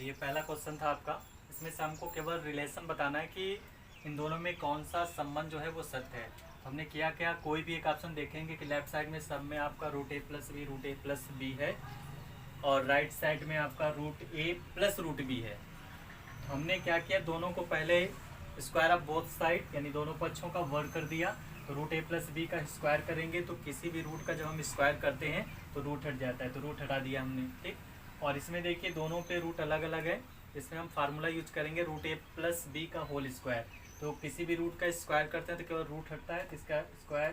ये पहला क्वेश्चन था आपका। इसमें से हमको केवल रिलेशन बताना है कि इन दोनों में कौन सा संबंध जो है वो सत्य है। तो हमने किया क्या, कोई भी एक ऑप्शन देखेंगे कि लेफ्ट साइड में सब में आपका रूट ए प्लस बी है और राइट साइड में आपका रूट ए प्लस रूट बी है। तो हमने क्या किया, दोनों को पहले स्क्वायर ऑफ बोथ साइड यानी दोनों पक्षों का वर्ग कर दिया। तो रूट ए प्लस बी का स्क्वायर करेंगे तो किसी भी रूट का जब हम स्क्वायर करते हैं तो रूट हट जाता है, तो रूट हटा दिया हमने। ठीक, और इसमें देखिए दोनों पे रूट अलग अलग है। इसमें हम फार्मूला यूज करेंगे रूट ए प्लस बी का होल स्क्वायर। तो किसी भी रूट का स्क्वायर करते हैं तो केवल रूट हटता है, तो इसका स्क्वायर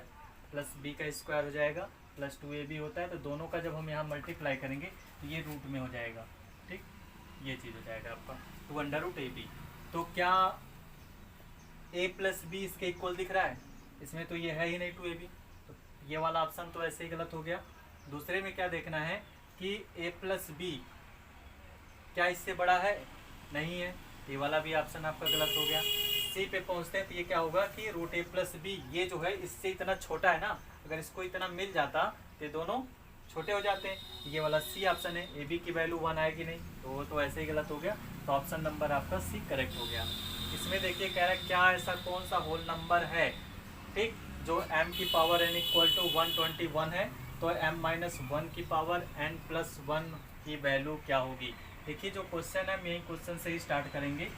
प्लस बी का स्क्वायर हो जाएगा प्लस 2ab होता है। तो दोनों का जब हम यहाँ मल्टीप्लाई करेंगे तो ये रूट में हो जाएगा। ठीक, ये चीज़ हो जाएगा आपका 2√ab। तो क्या a प्लस बी इसके इक्वल दिख रहा है? इसमें तो ये है ही नहीं 2ab, तो ये वाला ऑप्शन तो ऐसे ही गलत हो गया। दूसरे में क्या देखना है कि a प्लस बी क्या इससे बड़ा है? नहीं है, ये वाला भी ऑप्शन आपका गलत हो गया। सी पे पहुंचते हैं तो ये क्या होगा कि रूट ए प्लस बी ये जो है इससे इतना छोटा है ना, अगर इसको इतना मिल जाता तो दोनों छोटे हो जाते हैं। ये वाला सी ऑप्शन है, ए बी की वैल्यू 1 आएगी नहीं, तो वो तो ऐसे ही गलत हो गया। तो ऑप्शन नंबर आपका सी करेक्ट हो गया। इसमें देखिए कह रहा है क्या ऐसा कौन सा होल नंबर है, ठीक, जो m की पावर n इक्वल टू 121 है, तो m माइनस 1 की पावर n प्लस 1 की वैल्यू क्या होगी। देखिए जो क्वेश्चन है हम यही क्वेश्चन से ही स्टार्ट करेंगे।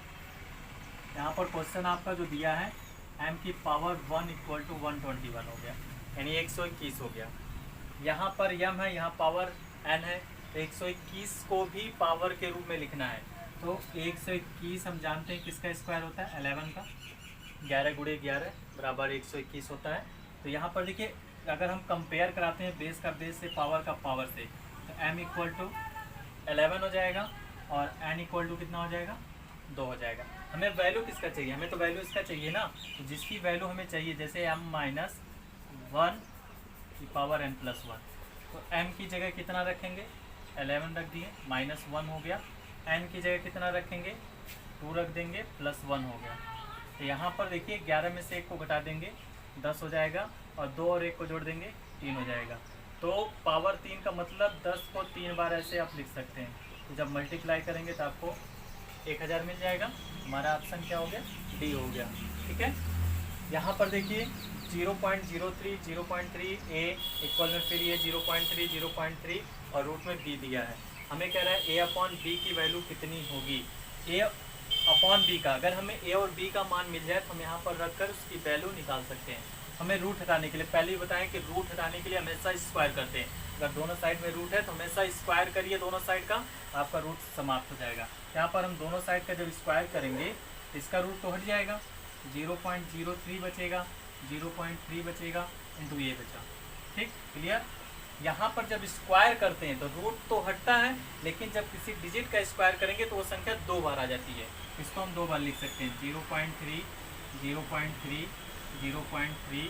यहाँ पर क्वेश्चन आपका जो दिया है m की पावर 1 इक्वल टू 121 हो गया, यानी 121 हो गया। यहाँ पर m है, यहाँ पावर n है, तो 121 को भी पावर के रूप में लिखना है। तो 121 हम जानते हैं किसका स्क्वायर होता है, 11 का। 11 गुणे 11 बराबर 121 होता है। तो यहाँ पर देखिए अगर हम कंपेयर कराते हैं बेस का बेस से पावर का पावर से, तो m इक्वल टू 11 हो जाएगा और n इक्वल टू कितना हो जाएगा, 2 हो जाएगा। हमें वैल्यू किसका चाहिए, हमें तो वैल्यू इसका चाहिए ना। तो जिसकी वैल्यू हमें चाहिए, जैसे m माइनस 1 की पावर n प्लस 1, तो m की जगह कितना रखेंगे, 11 रख दिए, माइनस 1 हो गया। n की जगह कितना रखेंगे, 2 रख देंगे, प्लस 1 हो गया। तो यहाँ पर देखिए 11 में से 1 को घटा देंगे, 10 हो जाएगा, और 2 और 1 को जोड़ देंगे, 3 हो जाएगा। तो पावर 3 का मतलब 10 को 3 बार ऐसे आप लिख सकते हैं। तो जब मल्टीप्लाई करेंगे तो आपको 1000 मिल जाएगा। हमारा ऑप्शन क्या हो गया, डी हो गया। ठीक है, यहाँ पर देखिए 0.03 0.3 a इक्वल में फिर ये 0.3 0.3 और रूट में b दिया है। हमें कह रहा है a अपॉन b की वैल्यू कितनी होगी। a अपॉन b का अगर हमें a और b का मान मिल जाए तो हम यहाँ पर रखकर उसकी वैल्यू निकाल सकते हैं। हमें रूट हटाने के लिए पहले ही बताएं कि रूट हटाने के लिए हमेशा स्क्वायर करते हैं। अगर दोनों साइड में रूट है तो हमेशा स्क्वायर करिए दोनों साइड का, आपका रूट समाप्त हो जाएगा। यहाँ पर हम दोनों साइड का जब स्क्वायर करेंगे तो इसका रूट तो हट जाएगा, 0.03 बचेगा, 0.3 बचेगा, इंटू ये बचा। ठीक, क्लियर। यहाँ पर जब स्क्वायर करते हैं तो रूट तो हटता है, लेकिन जब किसी डिजिट का स्क्वायर करेंगे तो वो संख्या 2 बार आ जाती है। इसको हम 2 बार लिख सकते हैं, 0.3 0.3 0.3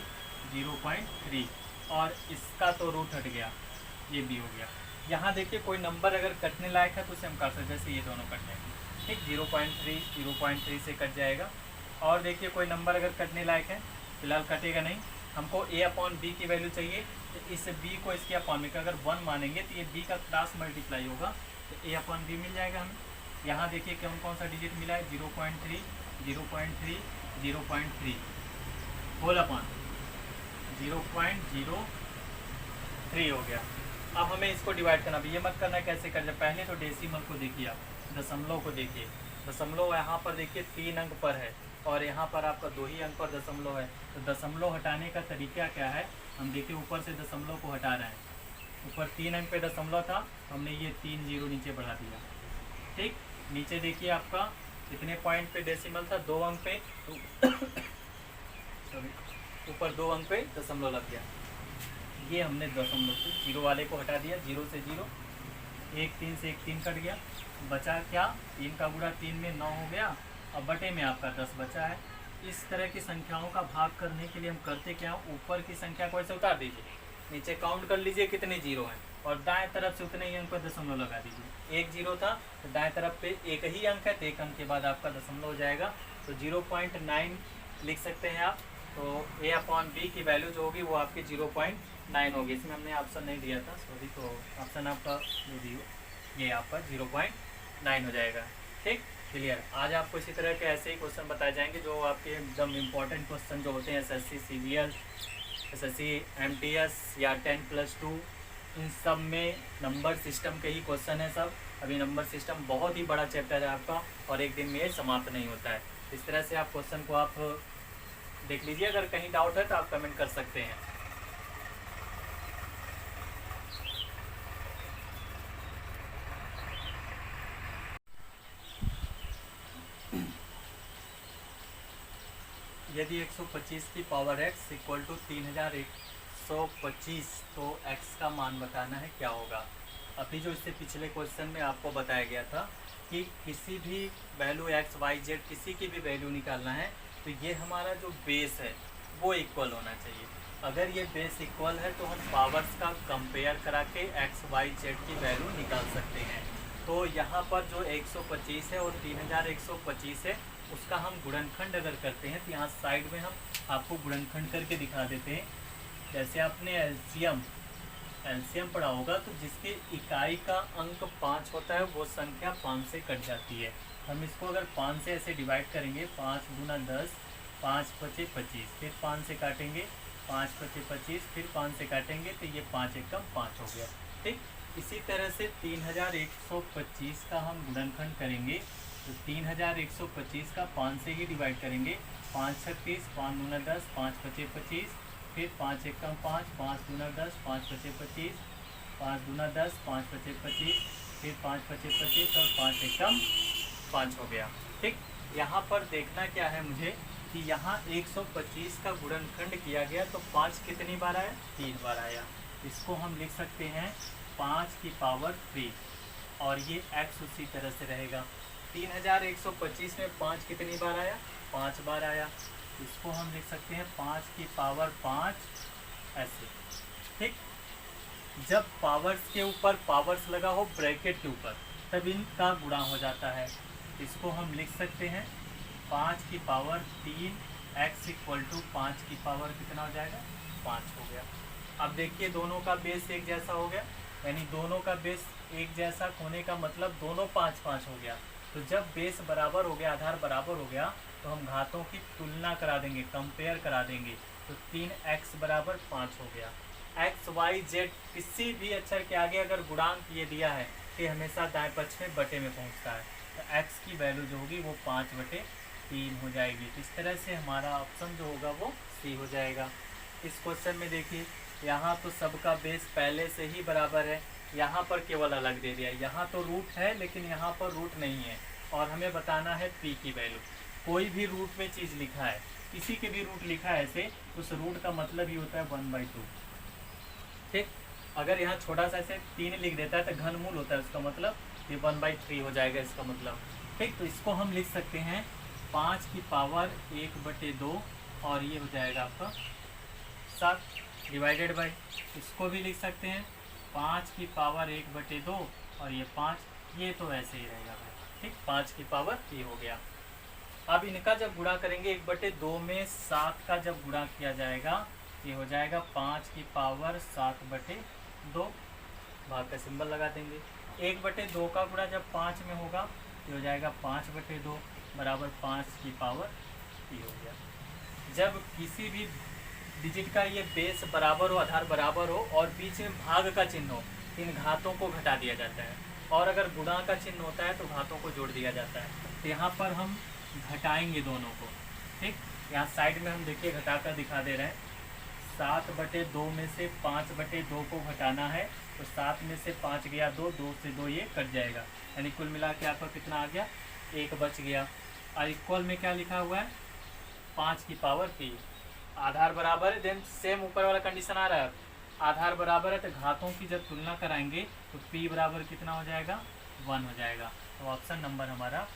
0.3, और इसका तो रूट हट गया, ये भी हो गया। यहाँ देखिए कोई नंबर अगर कटने लायक है तो उसे हम काट सकते हैं, जैसे ये दोनों कट जाएंगे। ठीक, 0.3 से कट जाएगा। और देखिए कोई नंबर अगर कटने लायक है, फिलहाल कटेगा नहीं। हमको a अपॉन बी की वैल्यू चाहिए, तो इस b को इसके अपॉन में अगर 1 मानेंगे तो ये b का क्रॉस मल्टीप्लाई होगा, तो a अपॉन बी मिल जाएगा हमें। यहाँ देखिए कौन सा डिजिट मिला है, 0.3 0.3 0.3 होल अपॉन 0.03 हो गया। अब हमें इसको डिवाइड करना, ये मत करना कैसे कर जाए, पहले तो डेसिमल को देखिए, आप दशमलव को देखिए। दशमलव यहाँ पर देखिए 3 अंक पर है और यहाँ पर आपका 2 ही अंक पर दशमलव है। तो दशमलव हटाने का तरीका क्या है, हम देखिए ऊपर से दशमलव को हटा रहे हैं। ऊपर 3 अंक पे दशमलव था, हमने ये 3 जीरो नीचे बढ़ा दिया। ठीक, नीचे देखिए आपका कितने पॉइंट पे डेसिमल था, 2 अंक पे, ऊपर 2 अंक पे दशमलव लग गया। ये हमने दशमलव से जीरो वाले को हटा दिया, 0 से 0, 1 3 से 1 3 कट गया, बचा क्या, 3 का गुणा 3 में 9 हो गया, और बटे में आपका 10 बचा है। इस तरह की संख्याओं का भाग करने के लिए हम करते क्या, ऊपर की संख्या को ऐसे उतार दीजिए, नीचे काउंट कर लीजिए कितने जीरो हैं, और दाएं तरफ से उतने ही अंक पर दशमलव लगा दीजिए। 1 जीरो था तो दाएं तरफ पे 1 ही अंक है, तो 1 अंक के बाद आपका दशमलव हो जाएगा। तो 0.9 लिख सकते हैं आप। तो a अपॉन बी की वैल्यू जो होगी वो आपकी 0.9 होगी। इसमें हमने ऑप्शन नहीं दिया था, सॉरी, तो ऑप्शन आपका जो दी हो ये आपका 0.9 9 हो जाएगा। ठीक, क्लियर। आज आपको इसी तरह के ऐसे ही क्वेश्चन बताए जाएंगे जो आपके एकदम इम्पोर्टेंट क्वेश्चन जो होते हैं एसएससी सीजीएल, एसएससी एमटीएस या 10+2, इन सब में नंबर सिस्टम के ही क्वेश्चन है सब। अभी नंबर सिस्टम बहुत ही बड़ा चैप्टर है आपका और एक दिन में ये समाप्त नहीं होता है। इस तरह से आप क्वेश्चन को आप देख लीजिए, अगर कहीं डाउट है तो आप कमेंट कर सकते हैं। यदि 125 की पावर x इक्वल टू 3125, तो x का मान बताना है क्या होगा। अभी जो इससे पिछले क्वेश्चन में आपको बताया गया था कि किसी भी वैल्यू x y z किसी की भी वैल्यू निकालना है तो ये हमारा जो बेस है वो इक्वल होना चाहिए। अगर ये बेस इक्वल है तो हम पावर्स का कंपेयर करा के x y z की वैल्यू निकाल सकते हैं। तो यहाँ पर जो 125 है और 3125 है उसका हम गुणनखंड अगर करते हैं तो यहाँ साइड में हम आपको गुणनखंड करके दिखा देते हैं। जैसे आपने एलसीएम पढ़ा होगा तो जिसकी इकाई का अंक 5 होता है वो संख्या 5 से कट जाती है। हम इसको अगर 5 से ऐसे डिवाइड करेंगे, 5 गुना 10, 5 पचे 25, फिर 5 से काटेंगे, 5 पचे 25, फिर 5 से काटेंगे तो ये 5 एकम 5 हो गया। ठीक, इसी तरह से 3125 का हम गुणनखंड करेंगे तो 3125 का 5 से ही डिवाइड करेंगे, 5 36, 5 गुना 10, 5 पचे 25, फिर 5 एकम 5, 5 गुना 10, 5 पचे 25, 5 गुना 10, 5 पचे 25, फिर 5 पचे 25 और 5 एकम 5 हो गया। ठीक, यहाँ पर देखना क्या है मुझे कि यहाँ 125 का गुणनखंड किया गया तो 5 कितनी बार आया, 3 बार आया। इसको हम लिख सकते हैं 5 की पावर 3 और ये x उसी तरह से रहेगा। 3125 में 5 कितनी बार आया, 5 बार आया। इसको हम लिख सकते हैं 5 की पावर 5 ऐसे। ठीक, जब पावर्स के ऊपर पावर्स लगा हो ब्रैकेट के ऊपर तब इनका गुणा हो जाता है। इसको हम लिख सकते हैं 5 की पावर 3 x इक्वल टू 5 की पावर कितना हो जाएगा, 5 हो गया। अब देखिए दोनों का बेस एक जैसा हो गया, यानी दोनों का बेस एक जैसा होने का मतलब दोनों 5-5 हो गया। तो जब बेस बराबर हो गया, आधार बराबर हो गया, तो हम घातों की तुलना करा देंगे, कंपेयर करा देंगे। तो 3x बराबर 5 हो गया। x y z किसी भी अक्षर के आगे अगर गुणांक ये दिया है कि हमेशा दाएं पक्ष में बटे में पहुंचता है, तो x की वैल्यू जो होगी वो 5/3 हो जाएगी। इस तरह से हमारा ऑप्शन जो होगा वो सी हो जाएगा। इस क्वेश्चन में देखिए यहाँ तो सबका बेस पहले से ही बराबर है, यहाँ पर केवल अलग दे दिया। यहाँ तो रूट है लेकिन यहाँ पर रूट नहीं है और हमें बताना है p की वैल्यू। कोई भी रूट में चीज़ लिखा है, किसी के भी रूट लिखा है ऐसे, उस रूट का मतलब ही होता है 1/2। ठीक, अगर यहाँ छोटा सा ऐसे 3 लिख देता है तो घनमूल होता है, उसका मतलब ये 1/3 हो जाएगा इसका मतलब। ठीक, तो इसको हम लिख सकते हैं 5 की पावर 1/2 और ये हो जाएगा आपका 7 डिवाइडेड बाई, इसको भी लिख सकते हैं 5 की पावर 1/2 और ये 5, ये तो ऐसे ही रहेगा भाई। ठीक, 5 की पावर ये हो गया। अब इनका जब गुणा करेंगे 1/2 में 7 का जब गुणा किया जाएगा ये हो जाएगा 5 की पावर 7/2, भाग का सिंबल लगा देंगे। 1/2 का गुणा जब 5 में होगा ये हो जाएगा 5/2 बराबर 5 की पावर ये हो गया। जब किसी भी डिजिट का ये बेस बराबर हो, आधार बराबर हो और बीच में भाग का चिन्ह हो, इन घातों को घटा दिया जाता है। और अगर गुणा का चिन्ह होता है तो घातों को जोड़ दिया जाता है। तो यहाँ पर हम घटाएंगे दोनों को। ठीक, यहाँ साइड में हम देखिए घटा कर दिखा दे रहे हैं। 7/2 में से 5/2 को घटाना है तो 7 में से 5 गया 2, 2 से 2 ये कट जाएगा, यानी कुल मिला के आपका कितना आ गया, 1 बच गया। और इक्वल में क्या लिखा हुआ है, 5 की पावर 3। आधार बराबर है, देन सेम ऊपर वाला कंडीशन आ रहा है, आधार बराबर है तो घातों की जब तुलना कराएंगे तो p बराबर कितना हो जाएगा, 1 हो जाएगा। तो ऑप्शन नंबर हमारा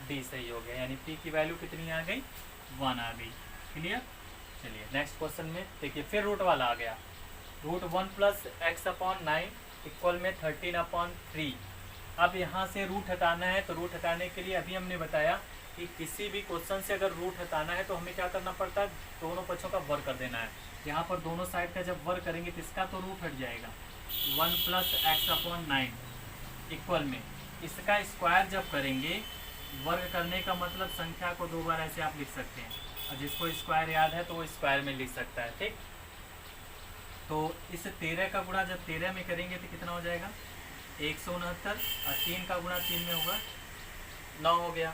डी सही हो गया, यानी p की वैल्यू कितनी आ गई, 1 आ गई। क्लियर। चलिए नेक्स्ट क्वेश्चन में देखिए, फिर रूट वाला आ गया। रूट 1 + x/9 इक्वल में 13/3। अब यहाँ से रूट हटाना है, तो रूट हटाने के लिए अभी हमने बताया कि किसी भी क्वेश्चन से अगर रूट हटाना है तो हमें क्या करना पड़ता है, दोनों पक्षों का वर्ग कर देना है। यहाँ पर दोनों साइड का जब वर्ग करेंगे तो इसका तो रूट हट जाएगा। 1 + x/9 इक्वल में इसका स्क्वायर जब करेंगे, वर्ग करने का मतलब संख्या को 2 बार ऐसे आप लिख सकते हैं, और जिसको स्क्वायर याद है तो वो स्क्वायर में लिख सकता है। ठीक, तो इस 13 का गुणा जब 13 में करेंगे तो कितना हो जाएगा 169, और 3 का गुणा 3 में होगा 9 हो गया।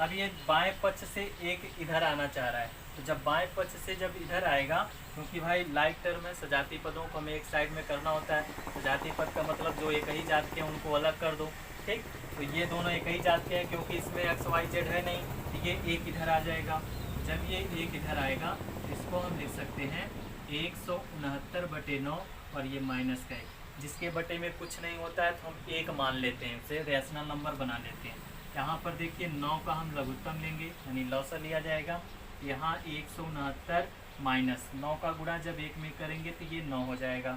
अब ये बाएं पक्ष से एक इधर आना चाह रहा है, तो जब बाएं पक्ष से जब इधर आएगा, क्योंकि भाई लाइक टर्म है, सजाती पदों को हमें एक साइड में करना होता है। सजाती पद का मतलब जो एक ही जात के हैं उनको अलग कर दो। ठीक, तो ये दोनों एक ही जात के हैं, क्योंकि इसमें एक्स वाई जेड है नहीं, तो ये एक इधर आ जाएगा। जब ये एक इधर आएगा इसको हम लिख सकते हैं 169/9, और ये माइनस का 1, जिसके बटे में कुछ नहीं होता है तो हम 1 मान लेते हैं, उसे रैशनल नंबर बना लेते हैं। यहाँ पर देखिए 9 का हम लघुत्तम लेंगे, यानी लौसा लिया जाएगा। यहाँ 169 माइनस 9 का गुणा जब 1 में करेंगे तो ये 9 हो जाएगा।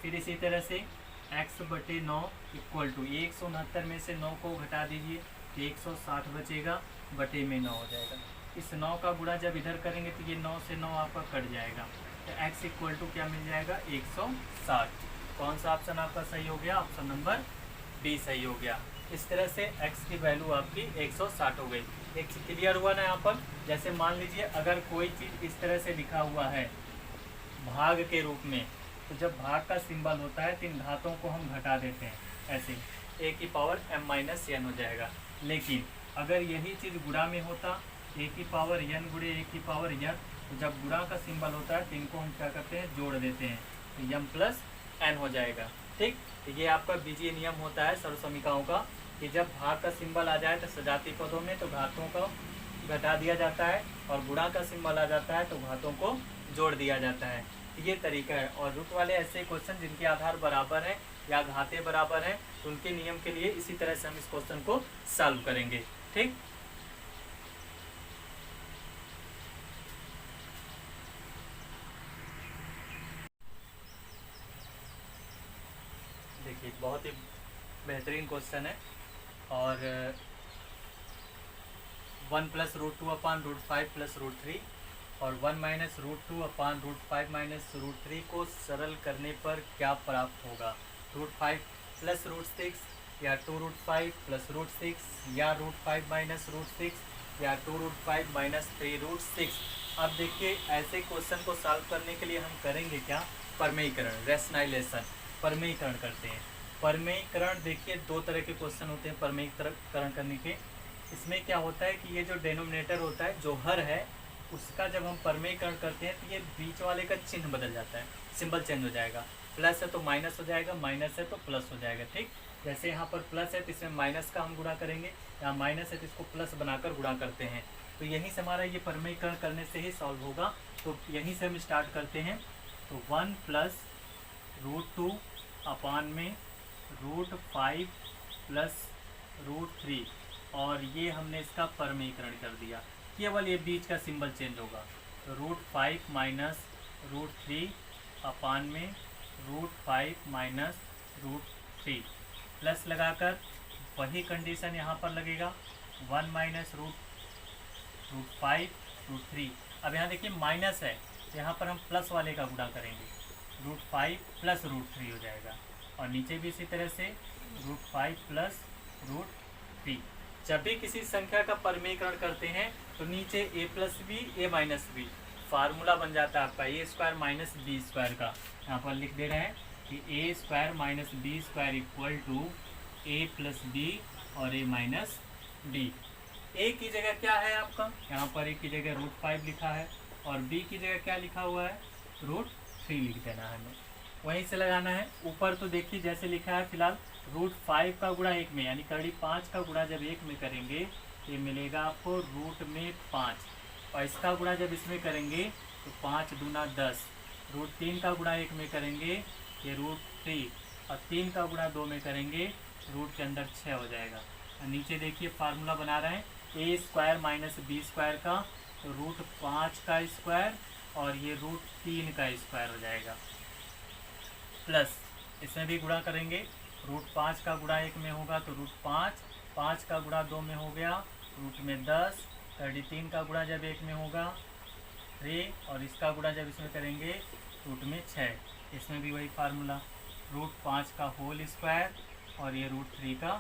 फिर इसी तरह से x/9 इक्वल टू 169 में से 9 को घटा दीजिए तो 160 बचेगा, बटे में 9 हो जाएगा। इस 9 का गुणा जब इधर करेंगे तो ये 9 से 9 आपका कट जाएगा, तो x इक्वल टू क्या मिल जाएगा 160। कौन सा ऑप्शन आपका सही हो गया? ऑप्शन नंबर बी सही हो गया। इस तरह से x की वैल्यू आपकी 160 हो गई। एक चीज क्लियर हुआ ना यहाँ पर? जैसे मान लीजिए अगर कोई चीज़ इस तरह से लिखा हुआ है भाग के रूप में, तो जब भाग का सिंबल होता है तो इन घातों को हम घटा देते हैं, ऐसे a की पावर m-n हो जाएगा। लेकिन अगर यही चीज़ गुणा में होता, a की पावर n गुणे a की पावर n, तो जब गुणा का सिंबल होता है तो इनको हम क्या करते हैं, जोड़ देते हैं, तो m+n हो जाएगा। ठीक, तो ये आपका बीजीय नियम होता है सर्वसमीकाओं का, कि जब भाग का सिंबल आ जाए तो सजाती पदों में तो घातों को घटा दिया जाता है, और गुणा का सिंबल आ जाता है तो घातों को जोड़ दिया जाता है। ये तरीका है। और रूट वाले ऐसे क्वेश्चन जिनके आधार बराबर हैं या घाते बराबर हैं, तो उनके नियम के लिए इसी तरह से हम इस क्वेश्चन को सॉल्व करेंगे। ठीक, देखिए बहुत ही बेहतरीन क्वेश्चन है। और 1+√2/√5 + √3 और 1-√2/√5 - √3 को सरल करने पर क्या प्राप्त होगा? √5 + √6 या 2√5 + √6 या √5 - √6 या 2√5 - 3√6। अब देखिए ऐसे क्वेश्चन को सॉल्व करने के लिए हम करेंगे क्या? परमेयीकरण, रैशनलाइजेशन, परमेयीकरण करते हैं। परमेयीकरण देखिए 2 तरह के क्वेश्चन होते हैं परमेयीकरण करने के। इसमें क्या होता है कि ये जो डेनोमिनेटर होता है, जो हर है, उसका जब हम परमेयीकरण करते हैं तो ये बीच वाले का चिन्ह बदल जाता है, सिंबल चेंज हो जाएगा। प्लस है तो माइनस हो जाएगा, माइनस है तो प्लस हो जाएगा। ठीक, जैसे यहाँ पर प्लस है तो इसमें माइनस का हम गुणा करेंगे, यहाँ माइनस है तो इसको प्लस बनाकर गुणा करते हैं। तो यहीं से हमारा ये परमेयीकरण करने से ही सॉल्व होगा। तो यहीं से हम स्टार्ट करते हैं। तो 1 + √2 अपान में √5 + √3, और ये हमने इसका परमेयीकरण कर दिया। केवल ये बीच का सिंबल चेंज होगा। तो √5 - √3 अपान में √5 - √3 प्लस लगाकर वही कंडीशन यहाँ पर लगेगा, 1 - √5 √3। अब यहाँ देखिए माइनस है, यहाँ पर हम प्लस वाले का गुणा करेंगे, √5 + √3 हो जाएगा। और नीचे भी इसी तरह से √5 + √3। जब भी किसी संख्या का परमेयीकरण करते हैं तो नीचे a + b a - b formula बन जाता है आपका a² - b² का। यहाँ पर लिख दे रहे हैं कि a² - b² equal to a + b और a - b। a की जगह क्या है आपका? यहाँ पर a की जगह √5 लिखा है, और b की जगह क्या लिखा हुआ है? √3 लिख देना है हमें, वहीं से लगाना है। ऊपर तो देखिए जैसे लिखा है फिलहाल, √5 का गुणा 1 में, यानी कड़ी 5 का गुणा जब 1 में करेंगे ये मिलेगा आपको √5, और इसका गुणा जब इसमें करेंगे तो 5 दूना 10। √3 का गुणा 1 में करेंगे ये √3, और 3 का गुणा 2 में करेंगे रूट के अंदर 6 हो जाएगा। और नीचे देखिए फार्मूला बना रहे हैं a² - b² का, तो √5 का स्क्वायर और ये √3 का स्क्वायर हो जाएगा, प्लस इसमें भी गुणा करेंगे, √5 का गुणा 1 में होगा तो √5, 5 का गुणा 2 में हो गया रूट में 10, 3 का गुणा जब 1 में होगा 3, और इसका गुणा जब इसमें करेंगे रूट में 6। इसमें भी वही फार्मूला, √5 का होल स्क्वायर और ये √3 का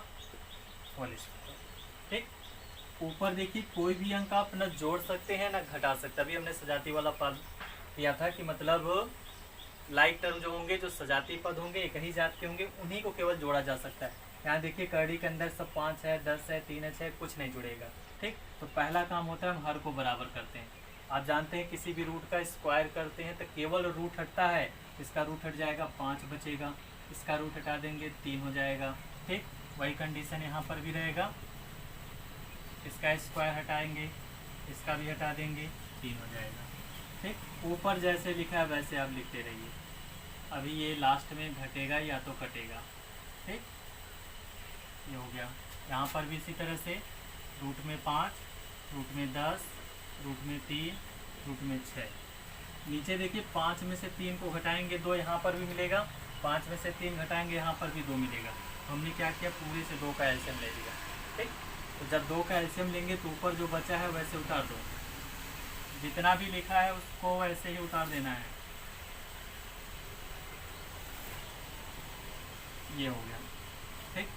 होल स्क्वायर। ठीक, ऊपर देखिए कोई भी अंक आप न जोड़ सकते हैं ना घटा सकते। अभी हमने सजाती वाला पद दिया था कि मतलब लाइक टर्म जो होंगे, जो सजाती पद होंगे, एक ही जात के होंगे, उन्हीं को केवल जोड़ा जा सकता है। यहाँ देखिए करड़ी के अंदर सब 5 है, 10 है, 3 है, 6, कुछ नहीं जुड़ेगा। ठीक, तो पहला काम होता है हम हर को बराबर करते हैं। आप जानते हैं किसी भी रूट का स्क्वायर करते हैं तो केवल रूट हटता है। इसका रूट हट जाएगा 5 बचेगा, इसका रूट हटा देंगे 3 हो जाएगा। ठीक, वही कंडीशन यहाँ पर भी रहेगा। इसका स्क्वायर हटाएंगे, इसका भी हटा देंगे, 3 हो जाएगा। ठीक, ऊपर जैसे लिखा है वैसे आप लिखते रहिए। अभी ये लास्ट में घटेगा या तो कटेगा। ठीक, ये हो गया। यहाँ पर भी इसी तरह से रूट में 5, रूट में 10, रूट में 3, रूट में 6। नीचे देखिए 5 में से 3 को घटाएंगे 2, यहाँ पर भी मिलेगा। 5 में से 3 घटाएंगे, यहाँ पर भी 2 मिलेगा। हमने क्या किया, पूरे से 2 का एलसीएम ले लिया। ठीक, तो जब 2 का एलसीएम लेंगे तो ऊपर जो बचा है वैसे उतार दो, जितना भी लिखा है उसको वैसे ही उतार देना है। ये हो गया। ठीक,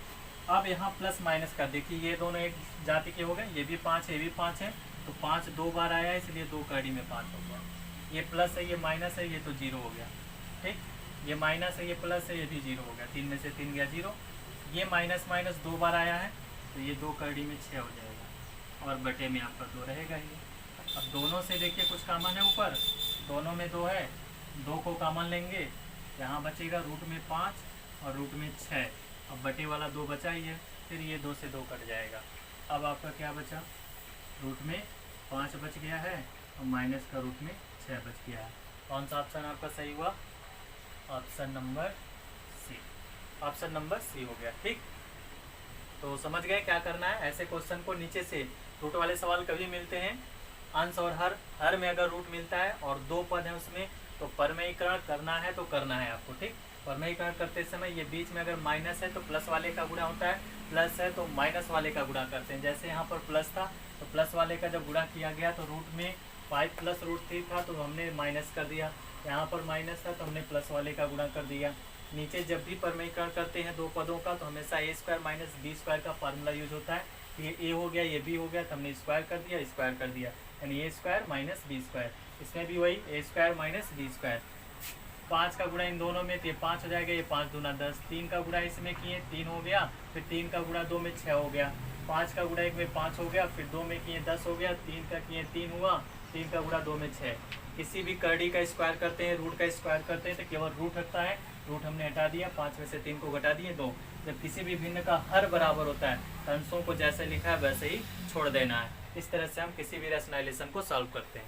अब यहाँ प्लस माइनस कर देखिए, ये दोनों एक जाति के हो गए, ये भी 5 है, ये भी 5 है, तो 5 2 बार आया है, इसलिए 2 कड़ी में 5 हो गया। ये प्लस है, ये माइनस है, ये तो 0 हो गया। ठीक, ये माइनस है, ये प्लस है, ये भी 0 हो गया। 3 में से 3 गया 0। ये माइनस माइनस 2 बार आया है, तो ये 2 कड़ी में 6 हो जाएगा, और बटे में आपका 2 रहेगा ही। अब दोनों से देखिए कुछ कॉमन है, ऊपर दोनों में 2 है, 2 को कॉमन लेंगे, यहाँ बचेगा रूट में 5 और रूट में 6। अब बटे वाला 2 बचा ही है, फिर ये 2 से 2 कट जाएगा। अब आपका क्या बचा, रूट में 5 बच गया है और माइनस का रूट में 6 बच गया है। कौन सा ऑप्शन आपका सही हुआ, option number C. Option number C हो गया। ठीक, तो समझ गए क्या करना है। ऐसे क्वेश्चन को नीचे से रूट वाले सवाल कभी मिलते हैं, अंश और हर में अगर रूट मिलता है और 2 पद है उसमें, तो परमेयीकरण करना है तो करना है आपको। ठीक, परमेयीकरण करते समय ये बीच में अगर माइनस है तो प्लस वाले का गुणा होता है, प्लस है तो माइनस वाले का गुणा करते हैं। जैसे यहाँ पर प्लस था तो प्लस वाले का जब गुणा किया गया तो रूट में 5 प्लस रूट 3 था तो हमने माइनस कर दिया। यहाँ पर माइनस था तो हमने प्लस वाले का गुणा कर दिया। नीचे जब भी परमेयीकरण करते हैं 2 पदों का तो हमेशा ए स्क्वायर माइनस बी स्क्वायर का फार्मूला यूज होता है। ये ए हो गया, ये बी हो गया, तो हमने स्क्वायर कर दिया, स्क्वायर कर दिया, यानी ए स्क्वायर माइनस बी स्क्वायर। इसमें भी वही ए स्क्वायर माइनस बी स्क्वायर। 5 का गुणा इन दोनों में, तो ये 5 हो जाएगा, ये 5 दूना 10। 3 का गुणा इसमें किए 3 हो गया, फिर 3 का गुणा 2 में 6 हो गया। 5 का गुणा 1 में 5 हो गया, फिर 2 में किए 10 हो गया। 3 का किए 3 हुआ, 3 का गुणा 2 में 6। किसी भी करड़ी का स्क्वायर करते हैं, रूट का स्क्वायर करते हैं तो केवल रूट हटता है। रूट हमने हटा दिया, 5 में से 3 को घटा दिए 2। जब किसी भी भिन्न का हर बराबर होता है तो अंशों को जैसे लिखा है वैसे ही छोड़ देना है। इस तरह से हम किसी भी रैशनलाइजेशन को सॉल्व करते हैं।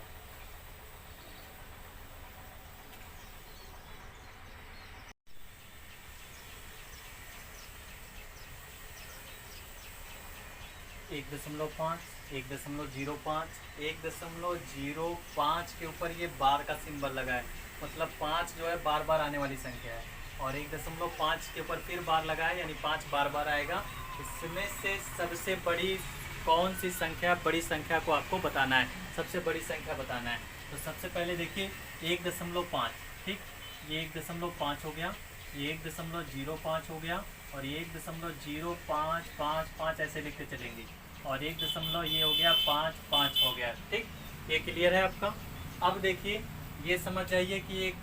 एक 1.5, 1.05, 1.05 के ऊपर ये बार का सिंबल लगा है, मतलब 5 जो है बार बार आने वाली संख्या है। और 1.5 के ऊपर फिर बार लगा है, यानी 5 बार बार आएगा। इसमें से सबसे बड़ी कौन सी संख्या, बड़ी संख्या को आपको बताना है, सबसे बड़ी संख्या बताना है। तो सबसे पहले देखिए 1.5। ठीक, ये 1.5 हो गया, ये 1.05 हो गया, और ये 1.0555 ऐसे लिखते चलेंगे, और 1 दशमलव ये हो गया 5 हो गया। ठीक, ये क्लियर है आपका। अब देखिए ये समझ जाइए कि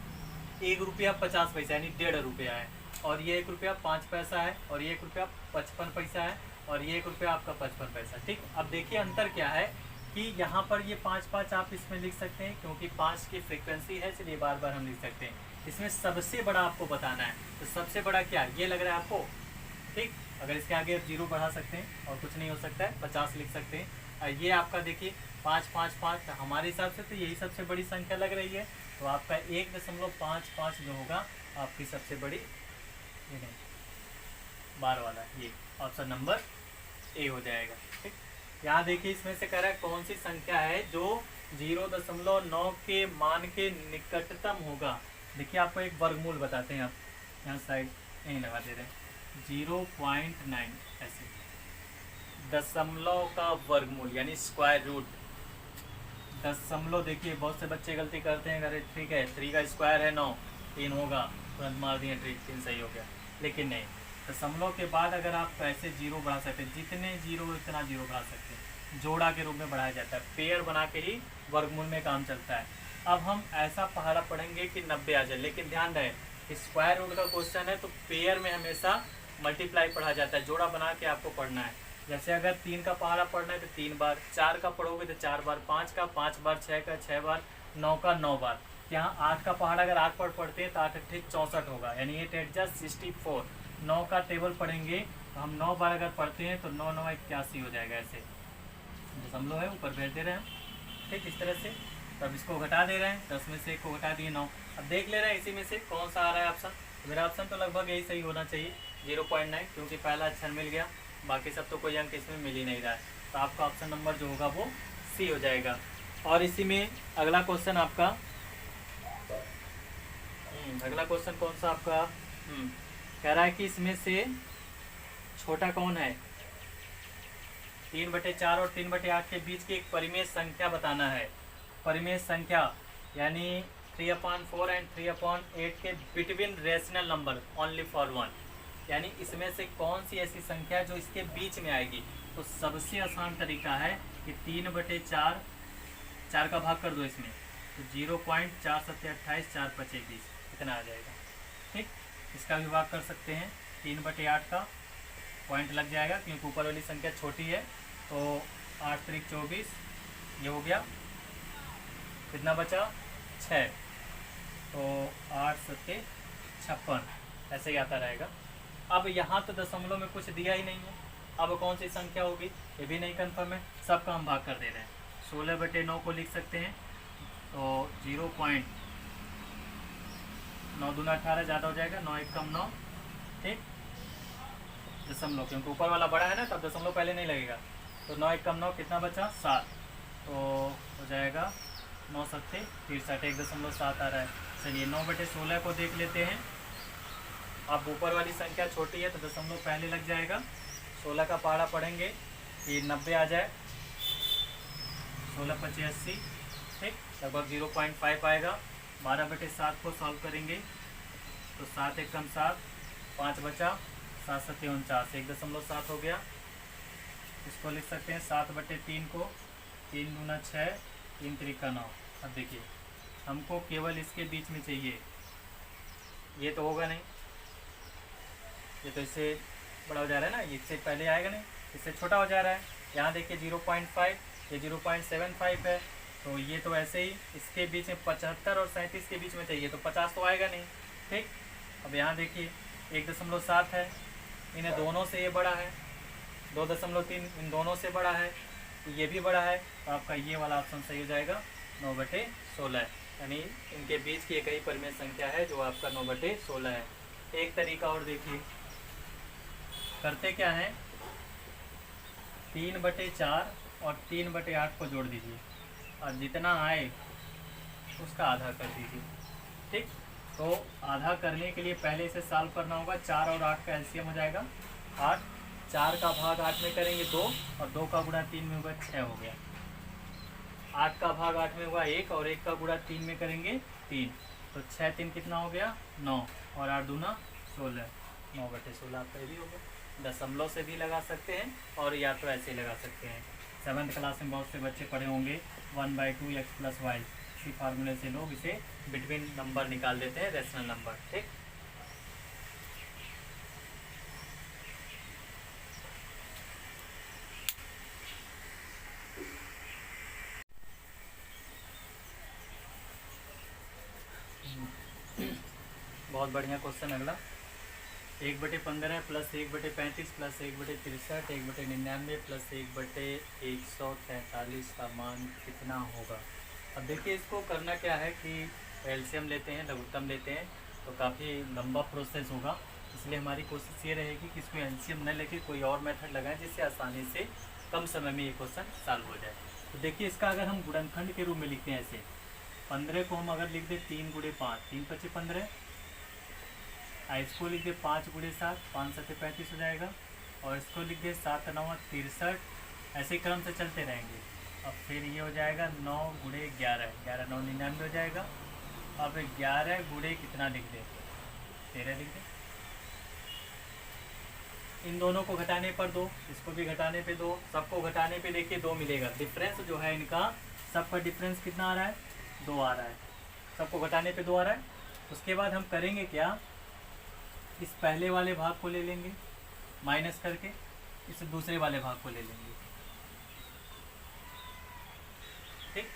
एक रुपया 50 पैसा यानी 1.5 रुपया है, और ये 1 रुपया 5 पैसा है, और ये 1 रुपया 55 पैसा है, और ये 1 रुपया आपका 55 पैसा। ठीक, अब देखिए अंतर क्या है कि यहाँ पर ये 5 आप इसमें लिख सकते हैं, क्योंकि 5 की फ्रीक्वेंसी है इसलिए बार बार हम लिख सकते हैं। इसमें सबसे बड़ा आपको बताना है, तो सबसे बड़ा क्या ये लग रहा है आपको। ठीक, अगर इसके आगे 0 बढ़ा सकते हैं और कुछ नहीं हो सकता है, 50 लिख सकते हैं। और ये आपका देखिए 5 हमारे हिसाब से तो यही सबसे बड़ी संख्या लग रही है, तो आपका 1.55 जो होगा आपकी सबसे बड़ी, ये नहीं बार वाला, ये ऑप्शन नंबर ए हो जाएगा। ठीक, यहाँ देखिए इसमें से कह रहा है कौन सी संख्या है जो 0.9 के मान के निकटतम होगा। देखिए आपको एक वर्गमूल बताते हैं, आप यहाँ साइड नहीं लगा दे रहे, 0.9 ऐसे, दशमलव का वर्गमूल यानी स्क्वायर रूट। दशमलव देखिए बहुत से बच्चे गलती करते हैं, अरे ठीक है 3 का स्क्वायर है 9, 3 होगा, तुरंत मार दिए ट्रिक, 3 सही हो गया, लेकिन नहीं, दशमलव के बाद अगर आप ऐसे जीरो बढ़ा सकते हैं, जितने जीरो इतना जीरो बढ़ा सकते हैं, जोड़ा के रूप में बढ़ाया जाता है, पेयर बना के ही वर्गमूल में काम चलता है। अब हम ऐसा पहाड़ा पढ़ेंगे कि 90 आ जाए, लेकिन ध्यान रहे स्क्वायर रूट का क्वेश्चन है तो पेयर में हमेशा मल्टीप्लाई पढ़ा जाता है, जोड़ा बना के आपको पढ़ना है। जैसे अगर 3 का पहाड़ा पढ़ना है तो 3 बार, 4 का पढ़ोगे तो 4 बार, 5 का 5 बार, 6 का 6 बार, 9 का 9 बार। यहाँ 8 का पहाड़ा अगर 8 पढ़ते हैं तो 8 अट्ठे 64 होगा, यानी 8 8 जा 64। 9 का टेबल पढ़ेंगे तो हम 9 बार अगर पढ़ते हैं तो 9 9 81 हो जाएगा। ऐसे दशमलव है ऊपर भेज दे रहे हैं, ठीक इस तरह से। तब इसको घटा दे रहे हैं, 10 में से 1 को घटा दिए 9। अब देख ले रहे हैं इसी में से कौन सा आ रहा है ऑप्शन। तो मेरा ऑप्शन तो लगभग यही सही होना चाहिए 0.9, क्योंकि पहला अक्षर मिल गया, बाकी सब तो कोई अंक इसमें मिल ही नहीं रहा है। तो आपका ऑप्शन नंबर जो होगा वो सी हो जाएगा। और इसी में अगला क्वेश्चन आपका अगला क्वेश्चन कौन सा आपका कह रहा है कि इसमें से छोटा कौन है। 3/4 और 3/8 के बीच की एक परिमेय संख्या बताना है। परिमेय संख्या यानी 3/4 एंड 3/8 के between rational number only for 1, यानी इसमें से कौन सी ऐसी संख्या है जो इसके बीच में आएगी। तो सबसे आसान तरीका है कि 3/4, 4 का भाग कर दो इसमें, तो 0.4728 4 5 20 इतना आ जाएगा, ठीक। इसका भी भाग कर सकते हैं, 3/8 का पॉइंट लग जाएगा क्योंकि ऊपर वाली संख्या छोटी है। तो 8 3 24, ये हो गया, कितना बचा 6, तो 8 7 56, ऐसे ही आता रहेगा। अब यहाँ तो दशमलव में कुछ दिया ही नहीं है, अब कौन सी संख्या होगी ये भी नहीं कंफर्म है, सबका हम भाग कर दे रहे हैं। 16/9 को लिख सकते हैं, तो 0.9 दूना 18 ज़्यादा हो जाएगा, 9 1 कम 9, ठीक। दशमलव क्योंकि ऊपर वाला बड़ा है ना, तब दशमलव पहले नहीं लगेगा। तो 9 1 कम 9 कितना बचा 7, तो हो जाएगा 9 7 63, 1.7 आ रहा है। चलिए 9/16 को देख लेते हैं। अब ऊपर वाली संख्या छोटी है तो दशमलव पहले लग जाएगा। 16 का पहाड़ा पढ़ेंगे कि 90 आ जाए, 16 25 80, ठीक, लगभग 0.5 आएगा। 12/7 को सॉल्व करेंगे तो 7 1 कम 7, 5 बचा, 7 7 49, 1.7 हो गया। इसको लिख सकते हैं 7/3 को, 3 दूना 6, 3 3 9। अब देखिए हमको केवल इसके बीच में चाहिए, ये तो होगा नहीं, ये तो इससे बड़ा हो जा रहा है ना, इससे पहले आएगा नहीं, इससे छोटा हो जा रहा है। यहाँ देखिए 0.5, ये 0.75 है, तो ये तो ऐसे ही इसके बीच में 75 और 37 के बीच में चाहिए, तो 50 तो आएगा नहीं, ठीक। अब यहाँ देखिए 1.7 है, इन्हें दोनों से ये बड़ा है, 2.3 इन दोनों से बड़ा है, तो ये भी बड़ा है, तो आपका ये वाला ऑप्शन सही हो जाएगा 9/16, यानी इनके बीच की एक ही परिमेय संख्या है जो आपका 9/16 है। एक तरीका और देखिए, करते क्या है, 3/4 और 3/8 को जोड़ दीजिए और जितना आए उसका आधा कर दीजिए, ठीक। तो आधा करने के लिए पहले इसे सॉल्व करना होगा। 4 और 8 का एलसीएम हो जाएगा 8, 4 का भाग 8 में करेंगे 2, और 2 का गुणा 3 में होगा 6 हो गया। 8 का भाग 8 में होगा 1, और 1 का गुणा 3 में करेंगे 3, तो 6 3 कितना हो गया 9, और 8 दूना 16, 9/16 आपका ये भी हो गया। दशमलव से भी लगा सकते हैं और या तो ऐसे लगा सकते हैं। 7th क्लास में बहुत से बच्चे पढ़े होंगे 1/2 x + y, इसी फार्मूले से लोग इसे बिटवीन नंबर निकाल देते हैं, रेशनल नंबर, ठीक। बहुत बढ़िया क्वेश्चन अगला, 1/15 + 1/35 + 1/63 1/99 + 1/143 का मान कितना होगा। अब देखिए इसको करना क्या है कि एलसीएम लेते हैं, लघुत्तम लेते हैं, तो काफ़ी लंबा प्रोसेस होगा, इसलिए हमारी कोशिश ये रहेगी कि इसमें एलसीएम न लेके कोई और मेथड लगाएं जिससे आसानी से कम समय में ये क्वेश्चन सॉल्व हो जाए। तो देखिए इसका अगर हम गुणनखंड के रूप में लिखते हैं ऐसे, 15 को हम अगर लिख दें 3 × 5, 3 × 5 15, इसको लिख दे 5 × 7, 5 7 35 हो जाएगा, और इसको लिख दे 7 9 63, ऐसे क्रम से चलते रहेंगे। अब फिर ये हो जाएगा 9 × 11, 11 9 99 हो जाएगा। अब 11 × कितना लिख दे, 13 लिख दे, इन दोनों को घटाने पर 2, इसको भी घटाने पे 2, सबको घटाने पे देखिए 2 मिलेगा। डिफरेंस जो है इनका, सबका डिफरेंस कितना आ रहा है? 2 आ रहा है। सबको घटाने पे 2 आ रहा है। उसके बाद हम करेंगे क्या, इस पहले वाले भाग को ले लेंगे माइनस करके, इस दूसरे वाले भाग को ले लेंगे। ठीक,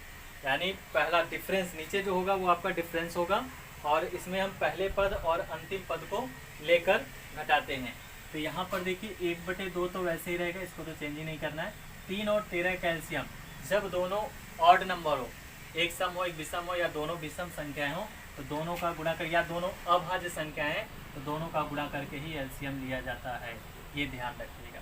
यानी पहला डिफरेंस नीचे जो होगा वो आपका डिफरेंस होगा, और इसमें हम पहले पद और अंतिम पद को लेकर घटाते हैं। तो यहाँ पर देखिए 1/2 तो वैसे ही रहेगा, इसको तो चेंज ही नहीं करना है। 3 और 13 का एलसीएम, जब दोनों ऑड नंबर हो, एक सम हो एक विषम हो, या दोनों विषम संख्याएं हो, तो दोनों का गुणा कर, या दोनों अभाज्य संख्याएं तो दोनों का गुणा करके ही एलसीएम लिया जाता है, ये ध्यान रखिएगा।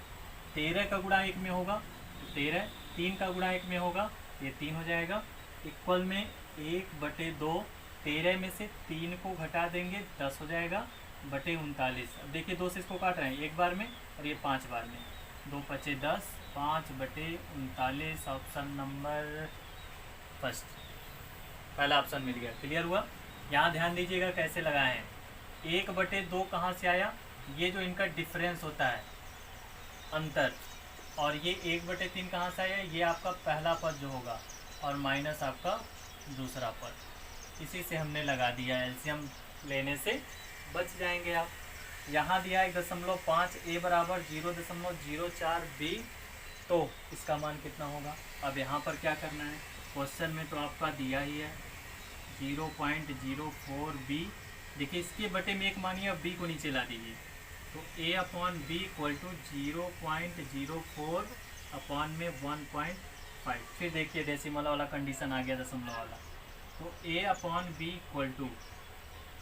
13 का गुणा 1 में होगा तो 13, 3 का गुणा 1 में होगा ये 3 हो जाएगा। इक्वल में 1/2, 13 में से 3 को घटा देंगे 10 हो जाएगा, बटे 39। अब देखिए 2 से इसको काट रहे हैं एक बार में और ये 5 बार में, 2 5 10, 5/39 ऑप्शन नंबर फर्स्ट, पहला ऑप्शन मिल गया। क्लियर हुआ? यहाँ ध्यान दीजिएगा कैसे लगाए हैं। 1/2 कहाँ से आया? ये जो इनका डिफरेंस होता है अंतर, और ये 1/3 कहाँ से आया? ये आपका पहला पद जो होगा, और माइनस आपका दूसरा पद, इसी से हमने लगा दिया। एलसीएम लेने से बच जाएंगे आप। यहाँ दिया 1.5, a बराबर 0.04 b, तो इसका मान कितना होगा? अब यहाँ पर क्या करना है, क्वेश्चन में तो आपका दिया ही है 0.04 b। देखिए इसके बटे में एक मानिए, अब b को नीचे ला दीजिए, तो a/b इक्वल टू 0.04 अपॉन में 1.5। फिर देखिए डेसिमल वाला कंडीशन आ गया, दशमलव वाला। तो a/b इक्वल टू,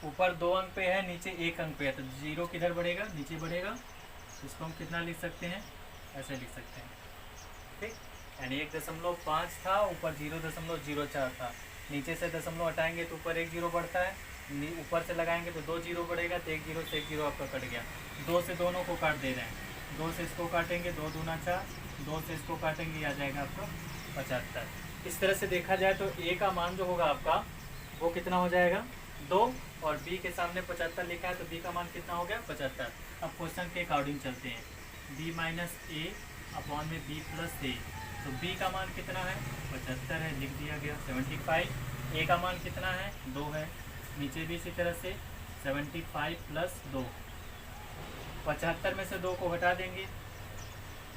ऊपर 2 अंक पे है, नीचे 1 अंक पे है, तो 0 किधर बढ़ेगा? नीचे बढ़ेगा। तो इसको हम कितना लिख सकते हैं? ऐसे लिख सकते हैं। ठीक, यानी 1.5 था, ऊपर 0.04 था, नीचे से दशमलव हटाएंगे तो ऊपर 1 0 बढ़ता है, ऊपर से लगाएंगे तो 2 0 बढ़ेगा, तो 1 0 से 1 0 आपका कट गया। 2 से दोनों को काट दे रहे हैं, 2 से इसको काटेंगे 2 दूना 4, 2 से इसको काटेंगे आ जाएगा आपको 75। इस तरह से देखा जाए तो a का मान जो होगा आपका वो कितना हो जाएगा? 2, और b के सामने 75 लिखा है, तो b का मान कितना हो गया? 75। अब क्वेश्चन के अकॉर्डिंग चलते हैं, b माइनस a अपॉन में b प्लस a, तो b का मान कितना है? 75 है, लिख दिया गया 75। a का मान कितना है? 2 है, नीचे भी इसी तरह से 75 प्लस 2, 75 में से 2 को घटा देंगे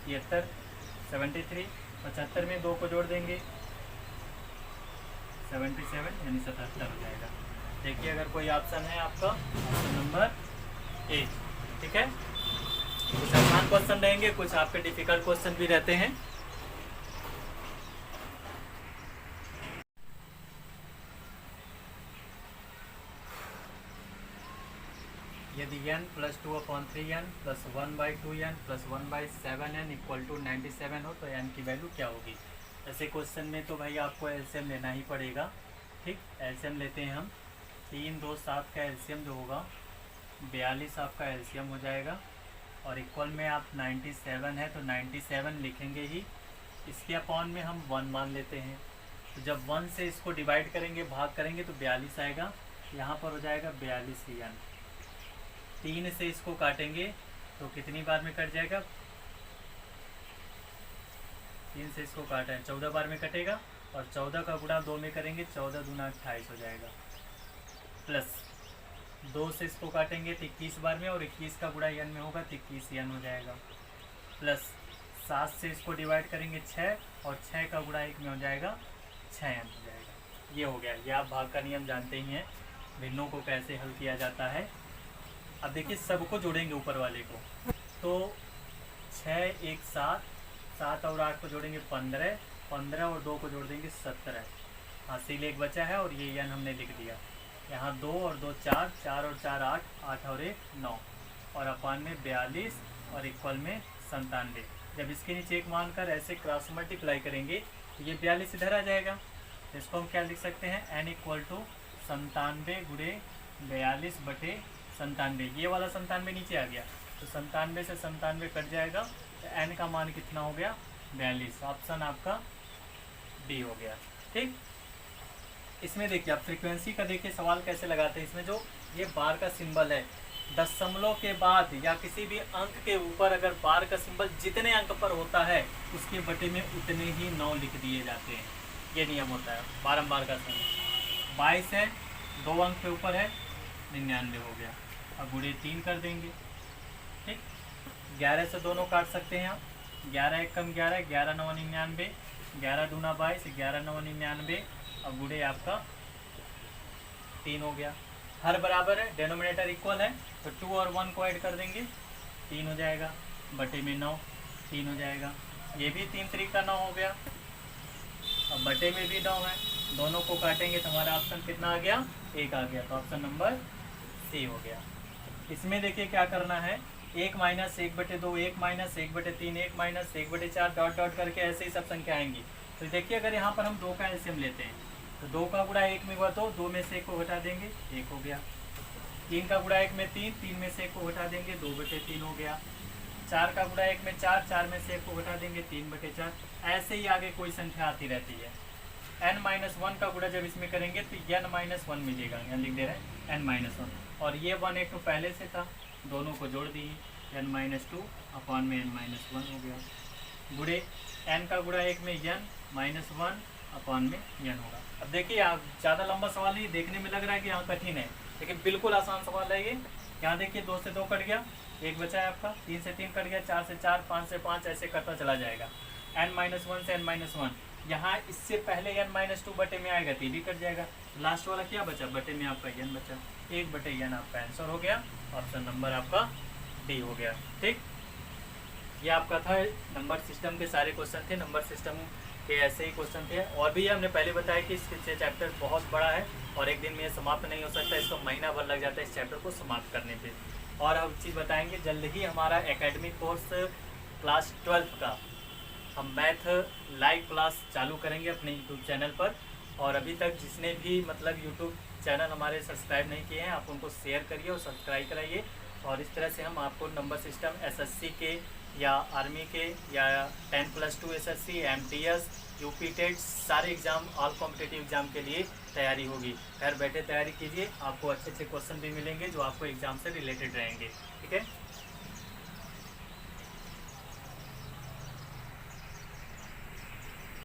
73, 73, 75 में 2 को जोड़ देंगे 77, यानी 77 हो जाएगा। देखिए अगर कोई ऑप्शन है आपका, ऑप्शन नंबर ए। ठीक है, कुछ आसान क्वेश्चन रहेंगे, कुछ आपके डिफिकल्ट क्वेश्चन भी रहते हैं। यदि n + 2/3n + 1/2n + 1/7n = 97 हो तो n की वैल्यू क्या होगी? ऐसे क्वेश्चन में तो भाई आपको एलसीएम लेना ही पड़ेगा। ठीक, एलसीएम लेते हैं हम। 3 2 7 का एलसीएम जो होगा 42 आपका एलसीएम हो जाएगा, और इक्वल में आप 97 है तो 97 लिखेंगे ही, इसके अपॉन में हम 1 मान लेते हैं। तो जब 1 से इसको डिवाइड करेंगे, भाग करेंगे, तो 42 आएगा, यहाँ पर हो जाएगा 42n। 3 से इसको काटेंगे तो कितनी बार में कट जाएगा? 3 से इसको काटा है 14 बार में कटेगा, और 14 का गुणा 2 में करेंगे, 14 दूना 28 हो जाएगा। प्लस 2 से इसको काटेंगे तो 21 बार में, और 21 का गुणा n में होगा तो 21n हो जाएगा। प्लस 7 से इसको डिवाइड करेंगे 6, और 6 का गुणा 1 में हो जाएगा 6n हो जाएगा। ये हो गया। ये आप भाग का नियम जानते ही हैं, भिन्नों को कैसे हल किया जाता है। अब देखिए सबको जोड़ेंगे ऊपर वाले को, तो 6 1 7, 7 और 8 को जोड़ेंगे 15, 15 और 2 को जोड़ देंगे 17। हासिल एक बचा है, और ये n हमने लिख दिया। यहाँ 2 और 2 4, 4 और 4 8, 8 और 1 9, और अपान में 42, और इक्वल में 97। जब इसके नीचे एक मानकर ऐसे क्रॉस मल्टीप्लाई करेंगे तो ये 42 इधर आ जाएगा। तो इसको हम क्या लिख सकते हैं? n = 97 × 42 बटे 97। ये वाला 97 नीचे आ गया, तो 97 से 97 कट जाएगा, तो n का मान कितना हो गया? 42। ऑप्शन आपका डी हो गया। ठीक, इसमें देखिए आप फ्रीक्वेंसी का देखिए सवाल कैसे लगाते हैं। इसमें जो ये बार का सिंबल है, दशमलव के बाद या किसी भी अंक के ऊपर अगर बार का सिंबल जितने अंक पर होता है उसके बटे में उतने ही 9 लिख दिए जाते हैं। ये नियम होता है बारंबार का सिंबल। 22 है, 2 अंक के ऊपर है, 99 हो गया। अब गुणे 3 कर देंगे, ठीक। 11 से दोनों काट सकते हैं आप, 11 एक कम 11, 11 9 99, 11 दूना 22, 11 9 99। अब गुणे आपका 3 हो गया। हर बराबर है, डेनोमिनेटर इक्वल है, तो 2 और 1 को ऐड कर देंगे, 3 हो जाएगा, बटे में 9, 3 हो जाएगा। ये भी 3 3 9 हो गया। अब बटे में भी 9 है, दोनों को काटेंगे तो हमारा ऑप्शन कितना आ गया, 1 आ गया। तो ऑप्शन नंबर सी हो गया। इसमें देखिए क्या करना है, 1 minus 1/2, 1 minus 1/3, 1 minus 1/4 dot dot करके ऐसे ही सब संख्या आएंगी। तो देखिए अगर यहाँ पर हम 2 का एलसीएम लेते हैं तो 2 का गुणा 1 में हुआ 2, 2 में से 1 को घटा देंगे, 1 हो गया। 3 का गुणा 1 में 3, 3 में से 1 को घटा देंगे, 2/3 हो गया। 4 का गुणा 1 में 4, 4 में से 1 को घटा देंगे, 3/4। ऐसे ही आगे कोई संख्या आती रहती है। n-1 का गुणा जब इसमें करेंगे तो n-1 मिलेगा, यहाँ लिख दे रहे हैं n-1। और ये 1 एक तो पहले से था, दोनों को जोड़ दिए, n-2 अपॉन में n-1 हो गया। गुणे n का गुणा 1 में n-1 अपॉन में n होगा। अब देखिए आप ज़्यादा लंबा सवाल ही देखने में लग रहा है कि यहाँ कठिन है, लेकिन बिल्कुल आसान सवाल है ये। यहाँ देखिए 2 से 2 कट गया, 1 बचा है आपका, 3 से 3 कट गया, 4 से 4, 5 से 5, ऐसे करता चला जाएगा। n-1 से n-1, यहाँ इससे पहले n-2 बटे में आएगा तो भी कट जाएगा। लास्ट वाला क्या बचा, बटे में आपका n बचा, 1/n आपका आंसर हो गया। ऑप्शन नंबर आपका डी हो गया, ठीक। ये आपका था नंबर सिस्टम के सारे क्वेश्चन थे, नंबर सिस्टम के ऐसे ही क्वेश्चन थे। और भी हमने पहले बताया कि इसके चैप्टर बहुत बड़ा है और एक दिन में ये समाप्त नहीं हो सकता, इसको महीना भर लग जाता है इस चैप्टर को समाप्त करने पे। और हम चीज़ बताएंगे जल्द ही हमारा एकेडमिक कोर्स क्लास 12 का हम मैथ लाइव क्लास चालू करेंगे अपने यूट्यूब चैनल पर। और अभी तक जिसने भी मतलब यूट्यूब चैनल हमारे सब्सक्राइब नहीं किए हैं, आप उनको शेयर करिए और सब्सक्राइब कराइए। और इस तरह से हम आपको नंबर सिस्टम एसएससी के या आर्मी के या 10+2 एसएससी, एमटीएस, यूपी टेट सारे एग्ज़ाम, ऑल कॉम्पिटिटिव एग्ज़ाम के लिए तैयारी होगी। घर बैठे तैयारी कीजिए, आपको अच्छे अच्छे क्वेश्चन भी मिलेंगे जो आपको एग्ज़ाम से रिलेटेड रहेंगे, ठीक है।